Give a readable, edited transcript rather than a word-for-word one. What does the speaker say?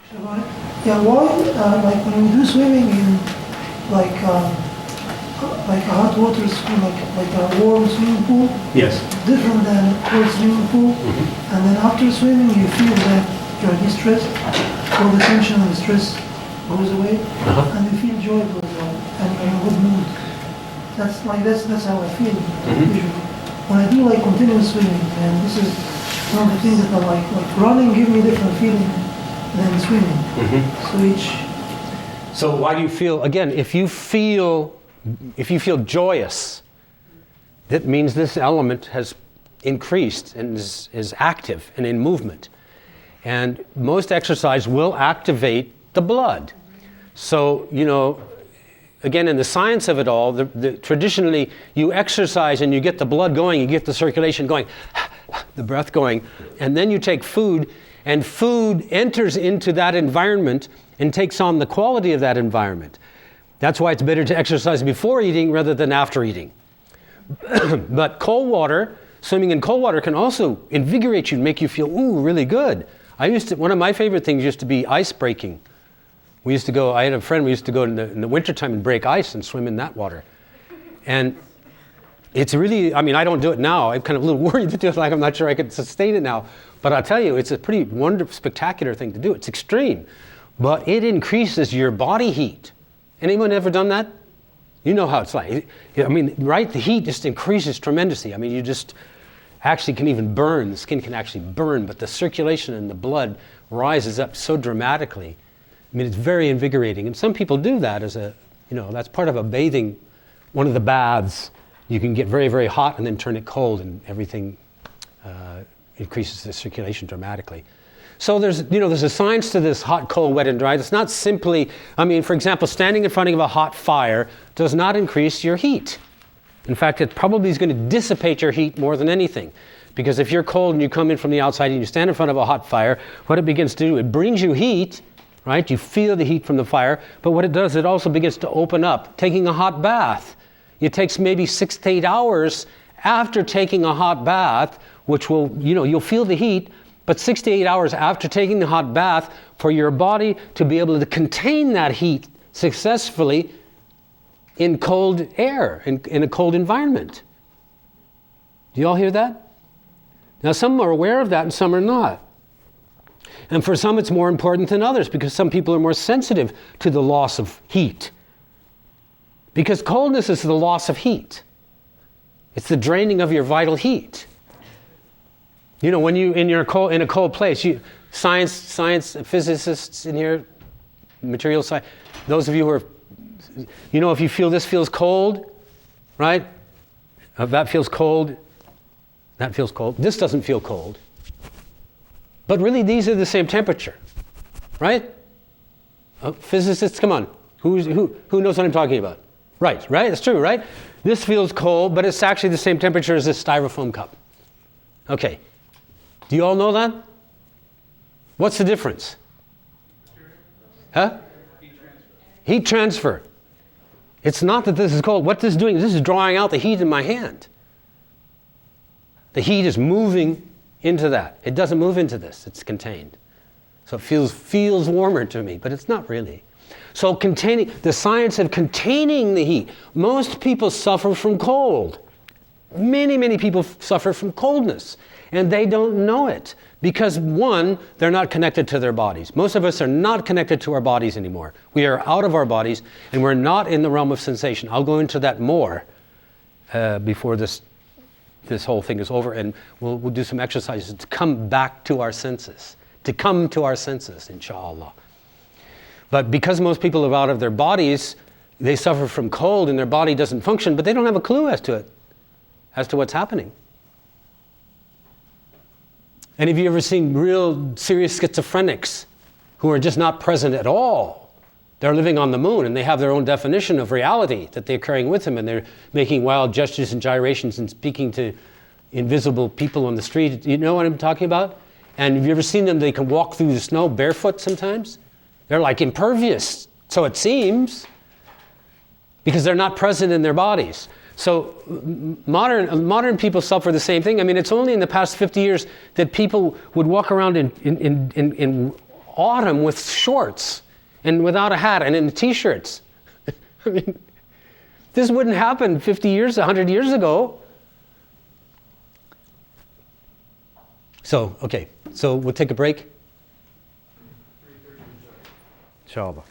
Right. Yeah, why, like when we do swimming in like like a hot water swim, like a warm swimming pool, Yes. different than cold swimming pool, and then after swimming you feel that you're distressed, all the tension and the stress goes away, and you feel joy goes away, and you're in a good mood. That's how I feel usually. When I do like continuous swimming, and this is one of the things that I like running give me a different feeling than swimming. So why do you feel, again, if you feel joyous, that means this element has increased and is active and in movement. And most exercise will activate the blood. So, again, in the science of it all, traditionally you exercise and you get the blood going, you get the circulation going, the breath going, and then you take food, and food enters into that environment and takes on the quality of that environment. That's why it's better to exercise before eating rather than after eating. But cold water, swimming in cold water can also invigorate you and make you feel, really good. One of my favorite things used to be ice breaking. I had a friend, we used to go in the wintertime and break ice and swim in that water. And it's really, I don't do it now. I'm kind of a little worried to do it, like I'm not sure I could sustain it now. But I'll tell you, it's a pretty wonderful, spectacular thing to do. It's extreme, but it increases your body heat. Anyone ever done that? You know how it's like. Right? The heat just increases tremendously. You just actually can even burn. The skin can actually burn, but the circulation in the blood rises up so dramatically. It's very invigorating. And some people do that as that's part of a bathing, one of the baths. You can get very, very hot and then turn it cold, and everything increases the circulation dramatically. So there's a science to this hot, cold, wet, and dry. It's not simply, for example, standing in front of a hot fire does not increase your heat. In fact, it probably is going to dissipate your heat more than anything. Because if you're cold and you come in from the outside and you stand in front of a hot fire, what it begins to do, it brings you heat, right? You feel the heat from the fire, but what it does, it also begins to open up. Taking a hot bath, it takes maybe 6 to 8 hours after taking a hot bath, which will, you'll feel the heat, but 6 to 8 hours after taking the hot bath, for your body to be able to contain that heat successfully in cold air, in a cold environment. Do you all hear that? Now, some are aware of that and some are not. And for some it's more important than others, because some people are more sensitive to the loss of heat. Because coldness is the loss of heat. It's the draining of your vital heat. When you in a cold place, science physicists in here, material science, those of you who are, if you feel this feels cold, right? That feels cold. That feels cold. This doesn't feel cold. But really, these are the same temperature, right? Physicists, come on. Who knows what I'm talking about? Right, that's true, right? This feels cold, but it's actually the same temperature as this styrofoam cup. Okay. Do you all know that? What's the difference? Huh? Heat transfer. It's not that this is cold. What this is doing is this is drawing out the heat in my hand. The heat is moving into that. It doesn't move into this. It's contained. So it feels warmer to me, but it's not really. So the science of containing the heat. Most people suffer from cold. Many, many people suffer from coldness, and they don't know it because, one, they're not connected to their bodies. Most of us are not connected to our bodies anymore. We are out of our bodies, and we're not in the realm of sensation. I'll go into that more before this whole thing is over, and we'll do some exercises to come back to our senses, inshallah. But because most people are out of their bodies, they suffer from cold and their body doesn't function, but they don't have a clue as to what's happening. And have you ever seen real serious schizophrenics who are just not present at all? They're living on the moon and they have their own definition of reality that they're carrying with them, and they're making wild gestures and gyrations and speaking to invisible people on the street. You know what I'm talking about? And have you ever seen them? They can walk through the snow barefoot sometimes. They're like impervious, so it seems, because they're not present in their bodies. So modern people suffer the same thing. It's only in the past 50 years that people would walk around in autumn with shorts and without a hat and in t-shirts. I mean, this wouldn't happen 50 years, 100 years ago. So, okay, so we'll take a break. Inshallah.